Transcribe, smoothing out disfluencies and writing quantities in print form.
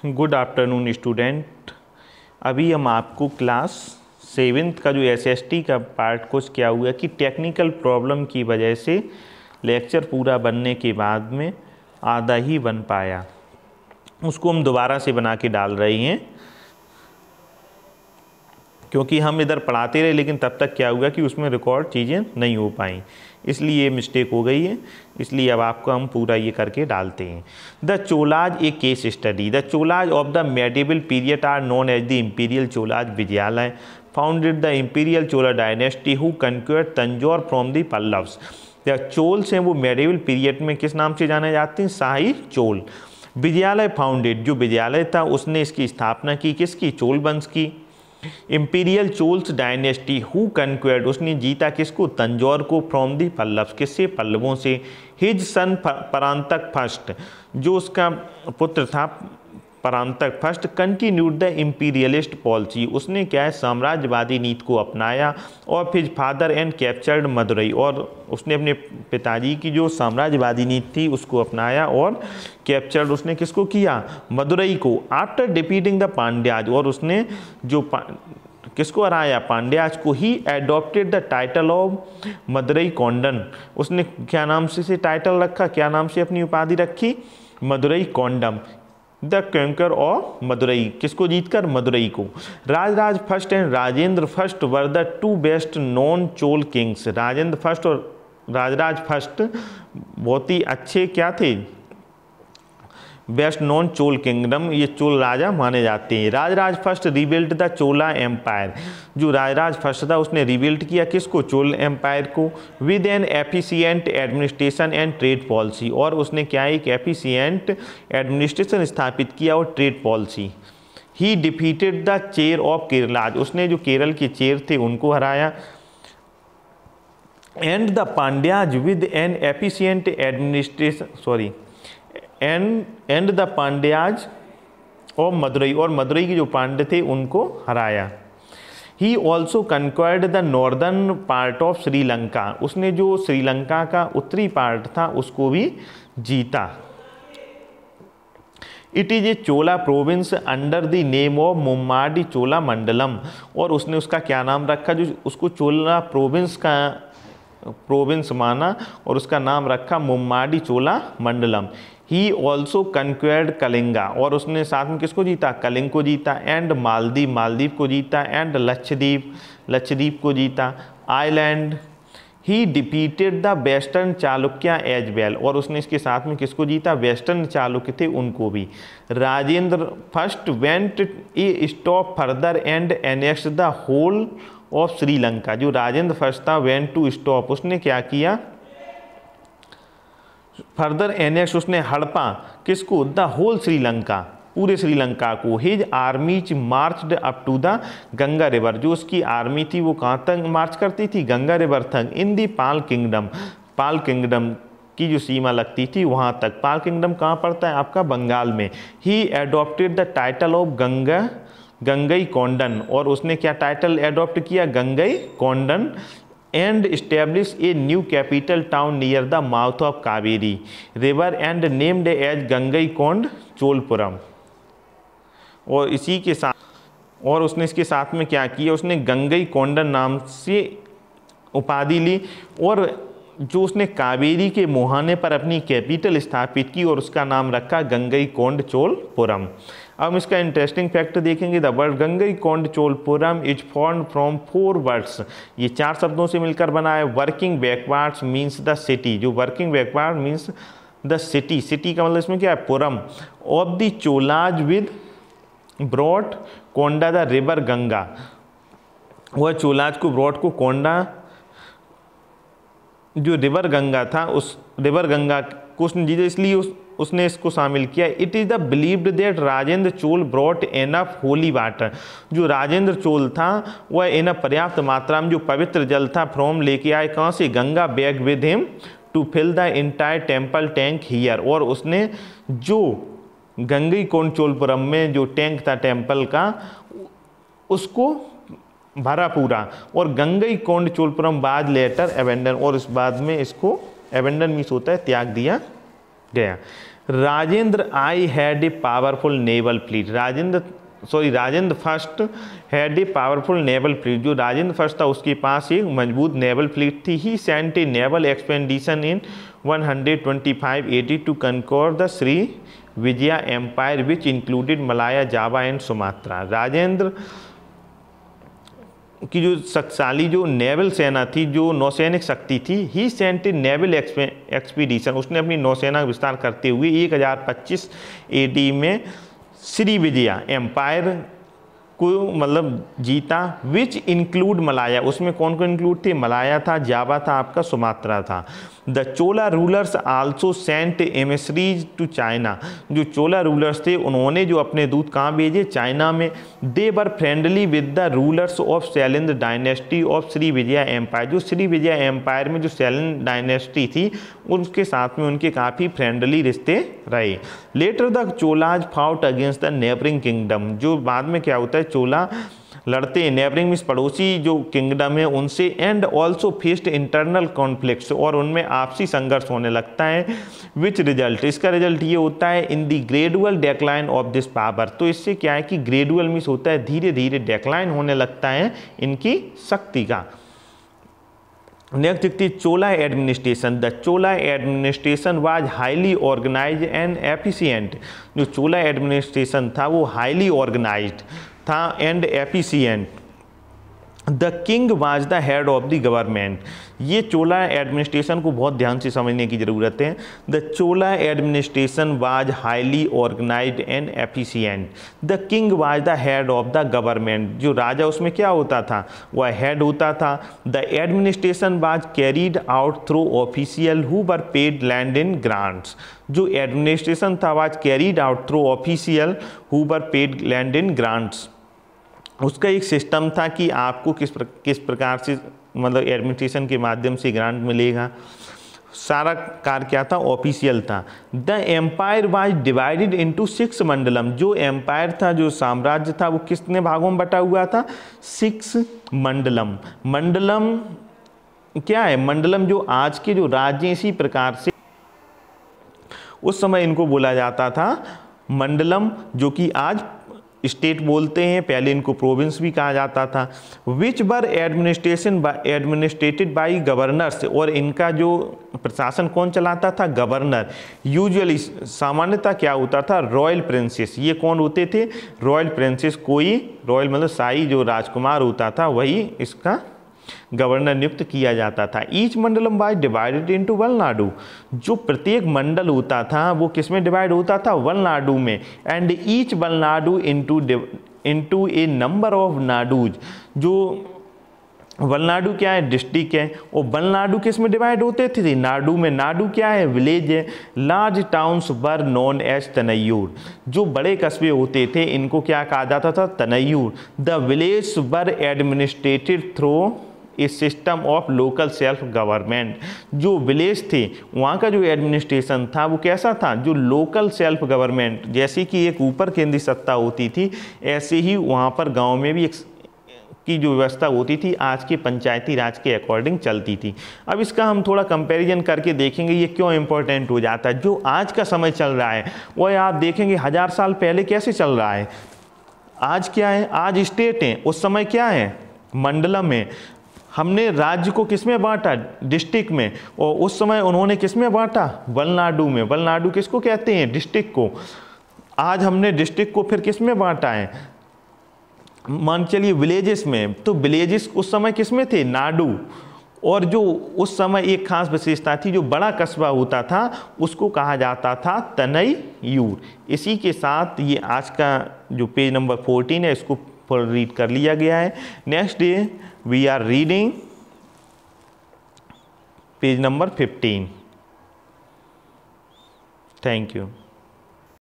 Good afternoon student. अभी हम आपको क्लास 7th का जो एसएसटी का पार्ट कुछ क्या हुआ कि टेक्निकल प्रॉब्लम की वजह से लेक्चर पूरा बनने के बाद में आधा ही बन पाया, उसको हम दोबारा से बना के डाल रहे हैं क्योंकि हम इधर पढ़ाते रहे लेकिन तब तक क्या हुआ कि उसमें रिकॉर्ड चीज़ें नहीं हो पाई, इसलिए ये मिस्टेक हो गई है। इसलिए अब आपको हम पूरा ये करके डालते हैं। The Cholas a case study. The Cholas of the medieval period are known as the imperial Cholas Vijayalaya founded the imperial Chola dynasty who conquered Tanjore from the Pallavas. The Cholas हैं वो मेडिवल पीरियड में किस नाम से जाने जाते हैं? शाही चोल। विजयालय फाउंडेड, जो विजयालय था उसने इसकी स्थापना की किसकी? चोल वंश की। इम्पीरियल चोल्स डायनेस्टी हु कंक्वेयर्ड, उसने जीता किसको? तंजौर को। फ्रॉम दी पल्लव्स, किससे? पल्लवों से। हिज सन परांतक फर्स्ट, जो उसका पुत्र था Parantaka first, continued the imperialist policy, उसने क्या है? साम्राज्यवादी नीति को अपनाया। और फिर फादर एंड कैप्चर्ड मदुरई, और उसने अपने पिताजी की जो साम्राज्यवादी नीति थी उसको अपनाया और कैप्चर्ड उसने किसको किया? मदुरई को। आफ्टर डिफीटिंग द पांड्याज, और उसने जो किसको हराया? पांड्याज को। He adopted the title of Madurai Kondan, उसने क्या नाम से टाइटल रखा? क्या नाम से अपनी उपाधि रखी? मदुरई कॉन्डम। द कंकर ऑफ मदुरई, किसको जीतकर? मदुरई को। Rajaraja first and Rajendra first were the two best known Chola Kings. Rajendra first और राजराज फर्स्ट बहुत ही अच्छे क्या थे? बेस्ट नोन चोल किंगडम, ये चोल राजा माने जाते हैं। Rajaraja first rebuilt the Chola empire, जो राजराज फर्स्ट था उसने रिबिल्ट किया किसको? चोल एम्पायर को। With an efficient administration and trade policy, और उसने क्या एक एफिशिएंट एडमिनिस्ट्रेशन स्थापित किया और trade policy. He defeated the chair of Keralas, उसने जो केरल के चेयर थे उनको हराया। And the Pandyas with an efficient administration and the Pandyas और मदुरई, और मदुरई के जो पांड्य थे उनको हराया। He also conquered the northern part of Sri Lanka, उसने जो श्रीलंका का उत्तरी पार्ट था उसको भी जीता। It is a Chola province under the name of Mummadi Chola Mandalam, और उसने उसका क्या नाम रखा? जो उसको चोला प्रोविंस माना और उसका नाम रखा मुम्माडी चोला मंडलम। ही ऑल्सो कंक्वेयर्ड कलिंगा, और उसने साथ में किसको जीता? कलिंग को जीता। एंड मालदीव को जीता। एंड लक्षद्वीप को जीता। Island. He defeated the western Chalukya as well, और उसने इसके साथ में किसको जीता? वेस्टर्न चालुक्य थे उनको भी। Rajendra first went a stop further and annex the whole of Sri Lanka, जो राजेंद्र फर्स्ट था वेंट टू स्टॉप, उसने क्या किया? फर्दर एनेक्स, उसने हड़पा किसको? द होल श्रीलंका, पूरे श्रीलंका को। His armies marched up to the Ganga river, जो उसकी आर्मी थी वो कहाँ तक मार्च करती थी? गंगा रिवर तक। इन दी पाल किंगडम की जो सीमा लगती थी वहाँ तक। पाल किंगडम कहाँ पड़ता है? आपका बंगाल में। He adopted the title of Gangai Kondan, और उसने क्या टाइटल एडॉप्ट किया? Gangai Kondan. And establish a new capital town near the mouth of Kaveri river and named as Gangai Konda Cholapuram. और इसी के साथ, और उसने इसके साथ में क्या किया? उसने गंगई कोंडन नाम से उपाधि ली, और जो उसने कावेरी के मुहाने पर अपनी कैपिटल स्थापित की और उसका नाम रखा गंगई कोंड चोलपुरम। अब इसका इंटरेस्टिंग फैक्ट देखेंगे। The word Gangai Konda Cholapuram is formed from 4 words, ये 4 शब्दों से मिलकर बना है। Working backwards means the city, जो working backward means the city, city का मतलब इसमें क्या है? पुरम। Of the Cholas with broad Konda the river Ganga, वह चोलाज को ब्रॉड को कोंडा, जो रिवर गंगा था उस रिवर गंगा को उसने जीता, इसलिए उसने इसको शामिल किया। It is the believed that Rajendra Chola brought enough holy water, जो राजेंद्र चोल था वह एनफ पर्याप्त मात्रा में जो पवित्र जल था फ्रॉम लेके आए कहाँ से? Ganga. Bag with him to fill the entire temple tank here, और उसने जो गंगई कोंड चोलपुरम में जो टैंक था टेम्पल का उसको भरा पूरा। और गंगई कोंड चोलपुरम बाद लेटर एबेंडन, और इस बाद में इसको एबेंडन मीन्स होता है त्याग दिया गया। Rajendra I had a powerful naval fleet. Rajendra first had a powerful naval fleet. जो राजेंद्र फर्स्ट था उसके पास एक मजबूत नेवल फ्लीट थी। He sent a naval expedition in 125 AD to conquer the Sri Vijaya empire which included Malaya, Java and Sumatra. Rajendra की जो शक्तिशाली जो नेवल सेना थी, जो नौसैनिक शक्ति थी, he sent a naval expedition, उसने अपनी नौसेना का विस्तार करते हुए 1025 AD में श्री विजया एम्पायर को मतलब जीता। विच इंक्लूड मलाया, उसमें कौन कौन इंक्लूड थे? मलाया था, जावा था, आपका सुमात्रा था। The Chola rulers also sent emissaries to China. जो चोला रूलर्स थे उन्होंने जो अपने दूत कहाँ भेजे? चाइना में। They were friendly with the rulers of Shailendra dynasty of Sri Vijaya empire. जो श्री विजया एम्पायर में जो शैलेंद्र डायनेस्टी थी उनके साथ में उनके काफ़ी फ्रेंडली रिश्ते रहे। Later the Cholas fought against the neighbouring kingdom. जो बाद में क्या होता है, चोला लड़ते हैं, नेबरिंग मीन्स पड़ोसी जो किंगडम है उनसे। And also faced internal conflicts, और उनमें आपसी संघर्ष होने लगता है। विच रिजल्ट, इसका रिजल्ट ये होता है in the gradual decline of this power. तो इससे क्या है कि ग्रेजुअल मीन्स होता है धीरे धीरे डेक्लाइन होने लगता है इनकी शक्ति का। नेक्स्ट देखते हैं Chola administration. The Chola administration was highly organised and efficient. जो चोला एडमिनिस्ट्रेशन था वो हाईली ऑर्गेनाइज्ड था and efficient. The king was the head of the government. ये चोला एडमिनिस्ट्रेशन को बहुत ध्यान से समझने की ज़रूरत है। The Chola administration was highly organised and efficient. The king was the head of the government. जो राजा उसमें क्या होता था? वह हेड होता था। The administration was carried out through official who were paid land in grants. जो एडमिनिस्ट्रेशन था was carried out through official who were paid land in grants. उसका एक सिस्टम था कि आपको किस प्रकार से मतलब एडमिनिस्ट्रेशन के माध्यम से ग्रांट मिलेगा। सारा कार्य क्या था? ऑफिशियल था। The empire was divided into 6 mandalam. जो एम्पायर था, जो साम्राज्य था, वो कितने भागों में बटा हुआ था? 6 मंडलम। मंडलम क्या है? मंडलम जो आज के जो राज्य, इसी प्रकार से उस समय इनको बोला जाता था मंडलम, जो कि आज स्टेट बोलते हैं। पहले इनको प्रोविंस भी कहा जाता था। विच वर एडमिनिस्ट्रेटेड बाई गवर्नर्स, और इनका जो प्रशासन कौन चलाता था? गवर्नर। यूजुअली सामान्यतः क्या होता था? Royal princess. ये कौन होते थे? Royal princess. कोई रॉयल मतलब शाही जो राजकुमार होता था वही इसका गवर्नर नियुक्त किया जाता था। Each mandalam was divided into valanadu. जो प्रत्येक मंडल होता था वो किस में डिवाइड होता था? वलनाडु में। And each Valanadu into A number of nadus. जो वलनाडु क्या है? डिस्ट्रिक्ट है। और वलनाडु किस में डिवाइड होते थे? नाडु में। नाडु क्या है? विलेज है। Large towns were known as taniyur. जो बड़े कस्बे होते थे इनको क्या कहा जाता था? Taniyur. The village were administered through a system of local self government. जो विलेज थे वहाँ का जो एडमिनिस्ट्रेशन था वो कैसा था? जो लोकल सेल्फ गवर्नमेंट, जैसे कि एक ऊपर केंद्रीय सत्ता होती थी ऐसे ही वहाँ पर गांव में भी एक की जो व्यवस्था होती थी आज के पंचायती राज के अकॉर्डिंग चलती थी। अब इसका हम थोड़ा कंपैरिजन करके देखेंगे ये क्यों इम्पोर्टेंट हो जाता है। जो आज का समय चल रहा है वो आप देखेंगे 1000 साल पहले कैसे चल रहा है। आज क्या है? आज स्टेट है, उस समय क्या है? मंडलम है। हमने राज्य को किस में बांटा? डिस्ट्रिक्ट में। और उस समय उन्होंने किस में बांटा? वलनाडु में। वलनाडु किसको कहते हैं? डिस्ट्रिक्ट को। आज हमने डिस्ट्रिक्ट को फिर किस में बांटा है? मान चलिए विलेजेस में। तो विलेजेस उस समय किस में थे? नाडु। और जो उस समय एक खास विशेषता थी, जो बड़ा कस्बा होता था उसको कहा जाता था तनय्यूर। इसी के साथ ये आज का जो पेज नंबर 14 है इसको रीड कर लिया गया है। Next day we are reading page number 15. Thank you.